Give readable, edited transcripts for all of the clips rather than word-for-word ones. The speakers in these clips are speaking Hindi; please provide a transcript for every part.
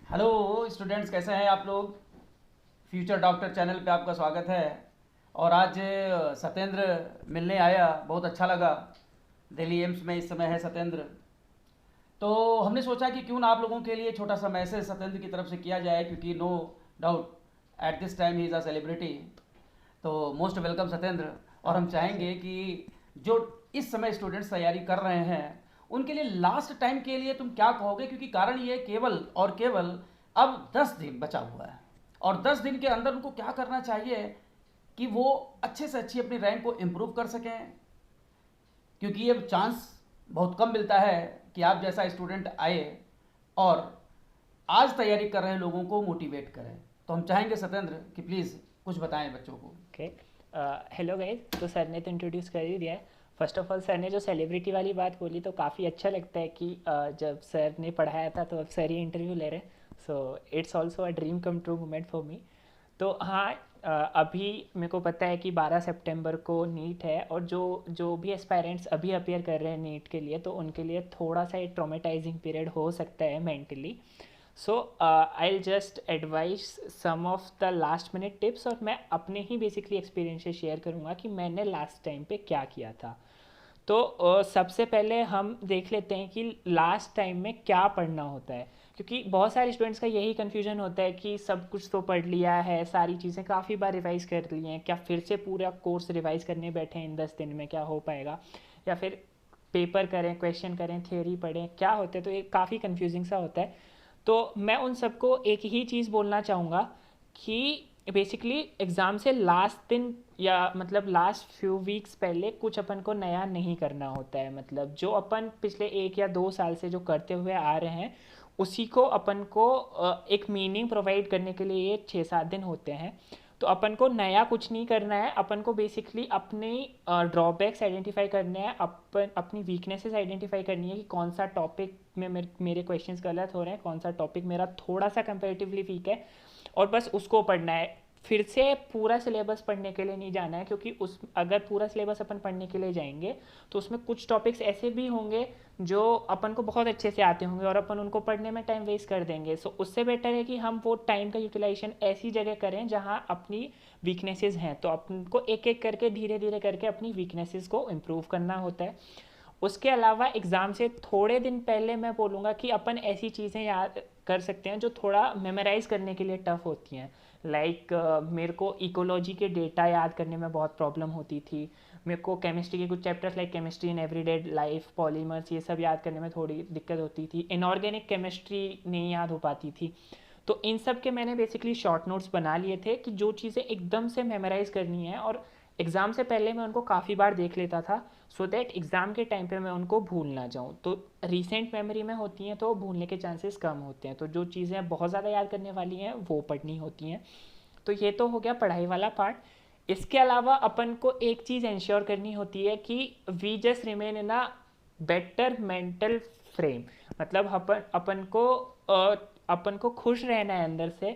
हेलो स्टूडेंट्स, कैसे हैं आप लोग। फ्यूचर डॉक्टर चैनल पे आपका स्वागत है। और आज सत्येंद्र मिलने आया, बहुत अच्छा लगा। दिल्ली एम्स में इस समय है सत्येंद्र। तो हमने सोचा कि क्यों ना आप लोगों के लिए छोटा सा मैसेज सत्येंद्र की तरफ से किया जाए, क्योंकि no doubt at this time he is a celebrity. तो मोस्ट वेलकम सत्येंद्र। और हम चाहेंगे कि जो इस समय स्टूडेंट्स तैयारी कर रहे हैं उनके लिए लास्ट टाइम के लिए तुम क्या कहोगे, क्योंकि कारण ये केवल और केवल अब 10 दिन बचा हुआ है। और 10 दिन के अंदर उनको क्या करना चाहिए कि वो अच्छे से अच्छी अपनी रैंक को इम्प्रूव कर सकें, क्योंकि ये चांस बहुत कम मिलता है कि आप जैसा स्टूडेंट आए और आज तैयारी कर रहे लोगों को मोटिवेट करें। तो हम चाहेंगे सत्येंद्र कि प्लीज़ कुछ बताएं बच्चों को। ओके। Hello guys. तो सर ने तो इंट्रोड्यूस कर ही दिया है। फर्स्ट ऑफ ऑल सर ने जो सेलिब्रिटी वाली बात बोली तो काफ़ी अच्छा लगता है कि जब सर ने पढ़ाया था तो अब सर ही इंटरव्यू ले रहे हैं। So it's also a dream come true moment for me. तो हाँ, अभी मेरे को पता है कि 12 सितंबर को नीट है और जो जो भी एस्पायरेंट्स अभी अपेयर कर रहे हैं नीट के लिए तो उनके लिए थोड़ा सा एक ट्रॉमेटाइजिंग पीरियड हो सकता है mentally. So I just advice some of the last minute tips और मैं अपने ही बेसिकली एक्सपीरियंस से शेयर करूँगा कि मैंने लास्ट टाइम पे क्या किया था। तो सबसे पहले हम देख लेते हैं कि लास्ट टाइम में क्या पढ़ना होता है, क्योंकि बहुत सारे स्टूडेंट्स का यही कन्फ्यूजन होता है कि सब कुछ तो पढ़ लिया है, सारी चीज़ें काफ़ी बार रिवाइज़ कर ली हैं, क्या फिर से पूरा कोर्स रिवाइज़ करने बैठे हैं इन 10 दिन में, क्या हो पाएगा, या फिर पेपर करें, क्वेश्चन करें, थियोरी पढ़ें, क्या होता है। तो ये काफ़ी कन्फ्यूजिंग सा होता है। तो मैं उन सबको एक ही चीज़ बोलना चाहूँगा कि बेसिकली एग्ज़ाम से लास्ट दिन या मतलब लास्ट फ्यू वीक्स पहले कुछ अपन को नया नहीं करना होता है। मतलब जो अपन पिछले 1 या 2 साल से जो करते हुए आ रहे हैं उसी को अपन को एक मीनिंग प्रोवाइड करने के लिए ये 6-7 दिन होते हैं। तो अपन को नया कुछ नहीं करना है, अपन को बेसिकली अपने ड्रॉबैक्स आइडेंटिफाई करने हैं, अपन अपनी वीकनेसेस आइडेंटिफाई करनी है कि कौन सा टॉपिक में मेरे क्वेश्चंस गलत हो रहे हैं, कौन सा टॉपिक मेरा थोड़ा सा कंपेरेटिवली वीक है, और बस उसको पढ़ना है। फिर से पूरा सिलेबस पढ़ने के लिए नहीं जाना है, क्योंकि उस अगर पूरा सिलेबस अपन पढ़ने के लिए जाएंगे तो उसमें कुछ टॉपिक्स ऐसे भी होंगे जो अपन को बहुत अच्छे से आते होंगे और अपन उनको पढ़ने में टाइम वेस्ट कर देंगे। सो उससे बेटर है कि हम वो टाइम का यूटिलाइजेशन ऐसी जगह करें जहाँ अपनी वीकनेसेस हैं। तो अपन को एक एक करके धीरे धीरे करके अपनी वीकनेसेस को इम्प्रूव करना होता है। उसके अलावा एग्ज़ाम से थोड़े दिन पहले मैं बोलूँगा कि अपन ऐसी चीज़ें याद कर सकते हैं जो थोड़ा मेमोराइज़ करने के लिए टफ़ होती हैं। लाइक मेरे को इकोलॉजी के डेटा याद करने में बहुत प्रॉब्लम होती थी। मेरे को केमिस्ट्री के कुछ chapters like chemistry in everyday life, polymers, ये सब याद करने में थोड़ी दिक्कत होती थी। इनऑर्गेनिक केमिस्ट्री नहीं याद हो पाती थी। तो इन सब के मैंने बेसिकली शॉर्ट नोट्स बना लिए थे कि जो चीज़ें एकदम से मेमोराइज़ करनी है और एग्ज़ाम से पहले मैं उनको काफ़ी बार देख लेता था, सो दैट एग्ज़ाम के टाइम पे मैं उनको भूल ना जाऊँ। तो रिसेंट मेमोरी में होती हैं तो भूलने के चांसेस कम होते हैं। तो जो चीज़ें बहुत ज़्यादा याद करने वाली हैं वो पढ़नी होती हैं। तो ये तो हो गया पढ़ाई वाला पार्ट। इसके अलावा अपन को एक चीज़ इंश्योर करनी होती है कि we just remain in a better mental frame. मतलब अपन को खुश रहना है अंदर से,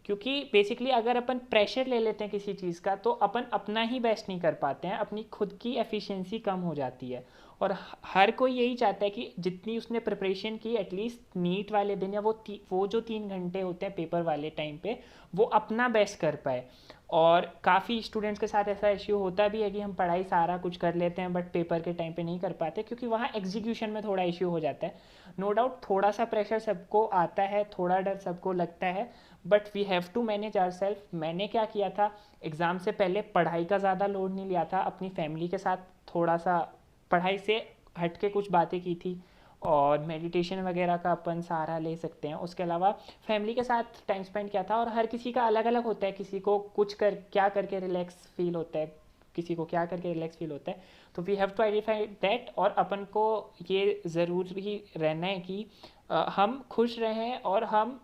क्योंकि बेसिकली अगर अपन प्रेशर ले लेते हैं किसी चीज़ का तो अपन अपना ही बेस्ट नहीं कर पाते हैं, अपनी खुद की एफिशिएंसी कम हो जाती है। और हर कोई यही चाहता है कि जितनी उसने प्रिपरेशन की एटलीस्ट नीट वाले दिन या वो जो 3 घंटे होते हैं पेपर वाले टाइम पे वो अपना बेस्ट कर पाए। और काफ़ी स्टूडेंट्स के साथ ऐसा इश्यू होता भी है कि हम पढ़ाई सारा कुछ कर लेते हैं बट पेपर के टाइम पे नहीं कर पाते, क्योंकि वहाँ एग्जीक्यूशन में थोड़ा इश्यू हो जाता है। नो डाउट थोड़ा सा प्रेशर सबको आता है, थोड़ा डर सबको लगता है, but we have to manage our self. मैंने क्या किया था, एग्ज़ाम से पहले पढ़ाई का ज़्यादा लोड नहीं लिया था, अपनी फैमिली के साथ थोड़ा सा पढ़ाई से हट के कुछ बातें की थी और मेडिटेशन वगैरह का अपन सहारा ले सकते हैं। उसके अलावा फैमिली के साथ टाइम स्पेंड किया था। और हर किसी का अलग अलग होता है, किसी को कुछ कर क्या करके रिलैक्स फील होता है, किसी को क्या करके रिलैक्स फील होता है। तो we have to identify that और अपन को ये ज़रूर ही रहना है कि हम खुश रहें और हम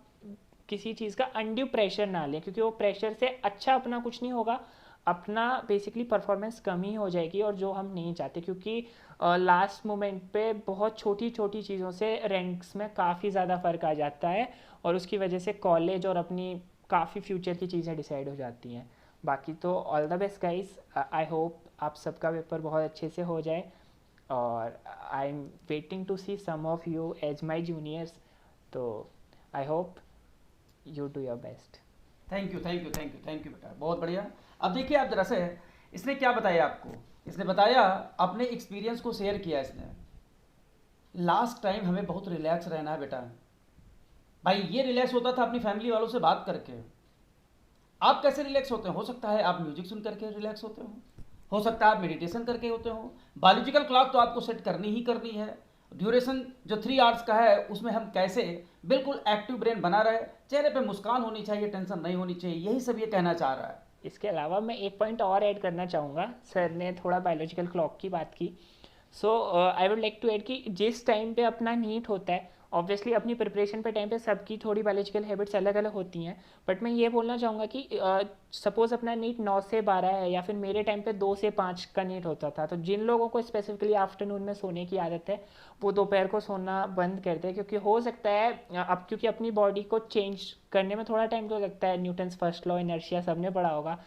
किसी चीज़ का अनड्यू प्रेशर ना लें, क्योंकि वो प्रेशर से अच्छा अपना कुछ नहीं होगा, अपना बेसिकली परफॉर्मेंस कम ही हो जाएगी और जो हम नहीं चाहते। क्योंकि लास्ट मोमेंट पे बहुत छोटी छोटी चीज़ों से रैंक्स में काफ़ी ज़्यादा फ़र्क आ जाता है और उसकी वजह से कॉलेज और अपनी काफ़ी फ्यूचर की चीज़ें डिसाइड हो जाती हैं। बाकी तो all the best guys, I hope आप सबका पेपर बहुत अच्छे से हो जाए और I am waiting to see some of you as my juniors. तो I hope you do your best. Thank you thank you thank you thank you बेटा, बहुत बढ़िया। अब देखिए आप जरा से, इसने क्या बताया आपको, इसने बताया अपने एक्सपीरियंस को शेयर किया इसने। लास्ट टाइम हमें बहुत रिलैक्स रहना है बेटा। भाई ये रिलैक्स होता था अपनी फैमिली वालों से बात करके। आप कैसे रिलैक्स होते हैं? हो सकता है आप म्यूजिक सुन करके रिलैक्स होते हो सकता है आप मेडिटेशन करके होते हो। बायोलॉजिकल क्लॉक तो आपको सेट करनी ही करनी है। ड्यूरेशन जो 3 आवर्स का है उसमें हम कैसे बिल्कुल एक्टिव ब्रेन बना रहे, चेहरे पे मुस्कान होनी चाहिए, टेंशन नहीं होनी चाहिए, यही सब ये कहना चाह रहा है। इसके अलावा मैं एक पॉइंट और ऐड करना चाहूँगा। सर ने थोड़ा बायोलॉजिकल क्लॉक की बात की, so I would like to add कि जिस टाइम पे अपना नीट होता है, ऑब्वियसली अपनी प्रिपरेशन पे टाइम पे सबकी थोड़ी बायोलॉजिकल हैबिट्स अलग अलग होती हैं, बट मैं ये बोलना चाहूँगा कि सपोज़ अपना नीट 9 से 12 है, या फिर मेरे टाइम पे 2 से 5 का नीट होता था, तो जिन लोगों को स्पेसिफिकली आफ्टरनून में सोने की आदत है वो दोपहर को सोना बंद कर दे, क्योंकि हो सकता है अब क्योंकि अपनी बॉडी को चेंज करने में थोड़ा टाइम तो लगता है, न्यूटन्स फर्स्ट लॉ इनर्शिया सबने पढ़ा होगा,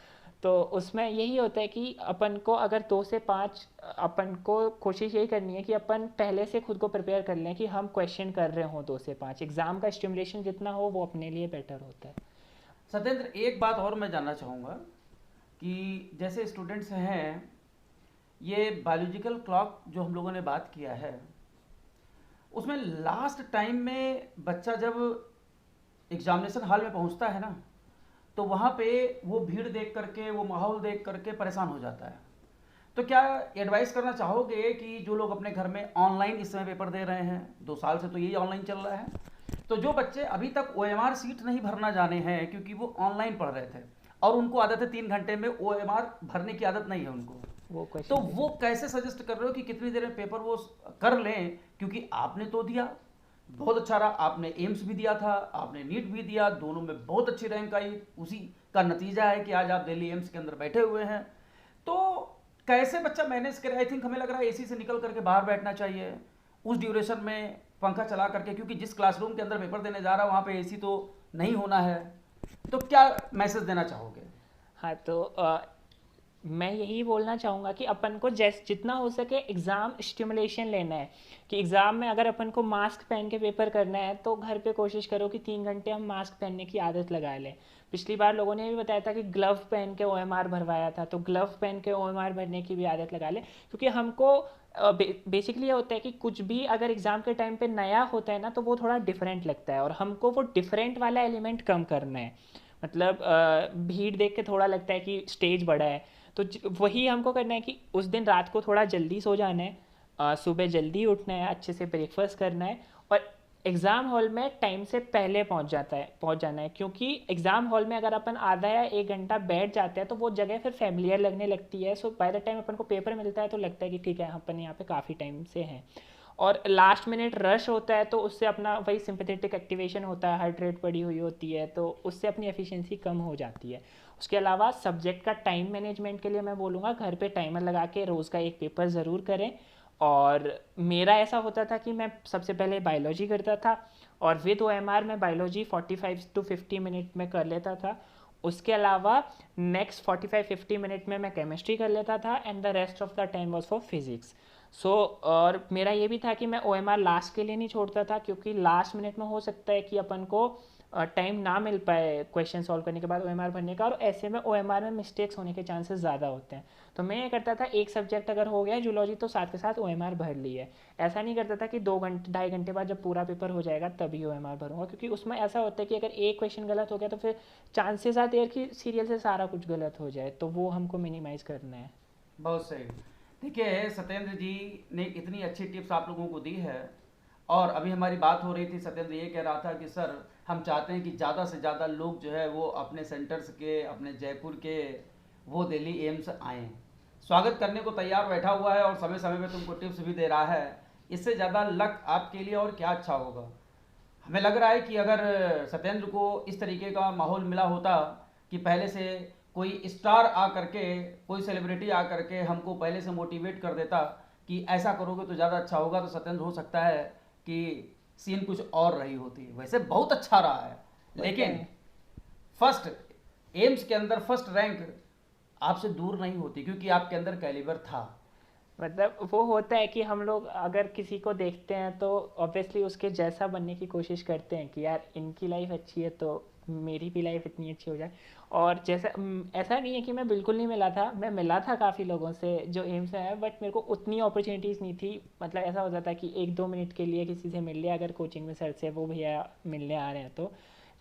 तो उसमें यही होता है कि अपन को अगर 2 से 5 अपन को कोशिश यही करनी है कि अपन पहले से खुद को प्रिपेयर कर लें कि हम क्वेश्चन कर रहे हों 2 से 5, एग्ज़ाम का स्टिमुलेशन जितना हो वो अपने लिए बेटर होता है। सत्येंद्र एक बात और मैं जानना चाहूँगा कि जैसे स्टूडेंट्स हैं, ये बायोलॉजिकल क्लॉक जो हम लोगों ने बात किया है उसमें लास्ट टाइम में बच्चा जब एग्जामिनेशन हॉल में पहुंचता है ना, तो वहाँ पे वो भीड़ देख करके, वो माहौल देख करके परेशान हो जाता है। तो क्या एडवाइस करना चाहोगे कि जो लोग अपने घर में ऑनलाइन इस समय पेपर दे रहे हैं, 2 साल से तो यही ऑनलाइन चल रहा है, तो जो बच्चे अभी तक OMR सीट नहीं भरना जाने हैं क्योंकि वो ऑनलाइन पढ़ रहे थे और उनको आदत है 3 घंटे में OMR भरने की आदत नहीं है उनको, वो तो क्वेश्चन वो कैसे सजेस्ट कर रहे हो कि कितनी देर में पेपर वो कर लें? क्योंकि आपने तो दिया, बहुत अच्छा रहा, आपने एम्स भी दिया था, आपने नीट भी दिया, दोनों में बहुत अच्छी रैंक आई, उसी का नतीजा है कि आज आप दिल्ली एम्स के अंदर बैठे हुए हैं। तो कैसे बच्चा मैनेज करे? आई थिंक हमें लग रहा है एसी से निकल करके बाहर बैठना चाहिए उस ड्यूरेशन में, पंखा चला करके, क्योंकि जिस क्लासरूम के अंदर पेपर देने जा रहा है वहाँ पे एसी तो नहीं होना है। तो क्या मैसेज देना चाहोगे? हाँ, तो मैं यही बोलना चाहूँगा कि अपन को जितना हो सके एग्ज़ाम स्टिमुलेशन लेना है, कि एग्ज़ाम में अगर अपन को मास्क पहन के पेपर करना है तो घर पे कोशिश करो कि 3 घंटे हम मास्क पहनने की आदत लगा लें। पिछली बार लोगों ने भी बताया था कि ग्लव पहन के OMR भरवाया था, तो ग्लव पहन के OMR भरने की भी आदत लगा लें, क्योंकि हमको बेसिकली ये होता है कि कुछ भी अगर एग्ज़ाम के टाइम पे नया होता है ना तो वो थोड़ा डिफरेंट लगता है, और हमको वो डिफरेंट वाला एलिमेंट कम करना है। मतलब भीड़ देख के थोड़ा लगता है कि स्टेज बड़ा है, तो वही हमको करना है कि उस दिन रात को थोड़ा जल्दी सो जाना है, सुबह जल्दी उठना है, अच्छे से ब्रेकफास्ट करना है, और एग्ज़ाम हॉल में टाइम से पहले पहुंच जाना है, क्योंकि एग्ज़ाम हॉल में अगर अपन आधा या 1 घंटा बैठ जाते हैं तो वो जगह फिर फैमिलियर लगने लगती है। सो बाय द टाइम अपन को पेपर मिलता है तो लगता है कि ठीक है अपन यहाँ पे काफ़ी टाइम से हैं, और लास्ट मिनट रश होता है तो उससे अपना वही सिंपैथेटिक एक्टिवेशन होता है, हार्ट रेट बढ़ी हुई होती है, तो उससे अपनी एफिशिएंसी कम हो जाती है। उसके अलावा सब्जेक्ट का टाइम मैनेजमेंट के लिए मैं बोलूँगा घर पे टाइमर लगा के रोज़ का एक पेपर ज़रूर करें। और मेरा ऐसा होता था कि मैं सबसे पहले बायोलॉजी करता था, और विद OMR मैं बायोलॉजी 45 to 50 मिनट में कर लेता था। उसके अलावा नेक्स्ट 45-50 मिनट में मैं केमिस्ट्री कर लेता था, and the rest of the time was for physics. So और मेरा ये भी था कि मैं OMR लास्ट के लिए नहीं छोड़ता था, क्योंकि लास्ट मिनट में हो सकता है कि अपन को टाइम ना मिल पाए क्वेश्चन सॉल्व करने के बाद OMR भरने का, और ऐसे में OMR में मिस्टेक्स होने के चांसेस ज़्यादा होते हैं। तो मैं ये करता था एक सब्जेक्ट अगर हो गया जूलॉजी तो साथ के साथ OMR भर ली है। ऐसा नहीं करता था कि 2 घंटे 2.5 घंटे बाद जब पूरा पेपर हो जाएगा तभी OMR भरूंगा, क्योंकि उसमें ऐसा होता है कि अगर एक क्वेश्चन गलत हो गया तो फिर चांसेस आते हैं कि सीरियल से सारा कुछ गलत हो जाए, तो वो हमको मिनिमाइज़ करना है। बहुत सही। देखिए सत्येंद्र जी ने इतनी अच्छी टिप्स आप लोगों को दी है, और अभी हमारी बात हो रही थी, सत्येंद्र ये कह रहा था कि सर हम चाहते हैं कि ज़्यादा से ज़्यादा लोग जो है वो अपने सेंटर्स के, अपने जयपुर के, वो दिल्ली एम्स आएँ। स्वागत करने को तैयार बैठा हुआ है और समय समय पे तुमको टिप्स भी दे रहा है। इससे ज़्यादा लक आपके लिए और क्या अच्छा होगा। हमें लग रहा है कि अगर सत्येंद्र को इस तरीके का माहौल मिला होता कि पहले से कोई स्टार आ करके, कोई सेलिब्रिटी आ करके हमको पहले से मोटिवेट कर देता कि ऐसा करोगे तो ज़्यादा अच्छा होगा, तो सत्येंद्र हो सकता है कि सीन कुछ और रही होती। वैसे बहुत अच्छा रहा है, लेकिन फर्स्ट एम्स के अंदर फर्स्ट रैंक आपसे दूर नहीं होती, क्योंकि आपके अंदर कैलिबर था। मतलब वो होता है कि हम लोग अगर किसी को देखते हैं तो ऑब्वियसली उसके जैसा बनने की कोशिश करते हैं कि यार इनकी लाइफ अच्छी है तो मेरी भी लाइफ इतनी अच्छी हो जाए। और जैसे ऐसा नहीं है कि मैं बिल्कुल नहीं मिला था, मैं मिला था काफ़ी लोगों से जो एम्स में है, बट मेरे को उतनी अपॉर्चुनिटीज़ नहीं थी। मतलब ऐसा होता था कि 1-2 मिनट के लिए किसी से मिल लिया अगर कोचिंग में सर से, वो भैया मिलने आ रहे हैं तो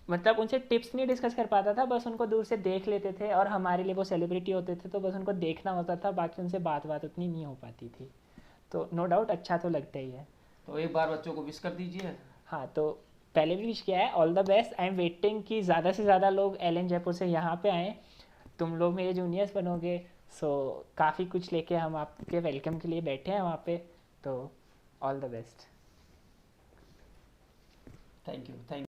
मतलब उनसे टिप्स नहीं डिस्कस कर पाता था, बस उनको दूर से देख लेते थे और हमारे लिए वो सेलिब्रिटी होते थे तो बस उनको देखना होता था, बाकी उनसे बात बात उतनी नहीं हो पाती थी। तो नो डाउट अच्छा तो लगता ही है। तो एक बार बच्चों को विश कर दीजिए। हाँ, तो पहले भी विश किया है, all the best. I am waiting कि ज़्यादा से ज़्यादा लोग एल जयपुर से यहाँ पे आएँ, तुम लोग मेरे जूनियर्स बनोगे। सो काफ़ी कुछ लेके हम आपके वेलकम के लिए बैठे हैं वहाँ पे। तो all the best. Thank you, thank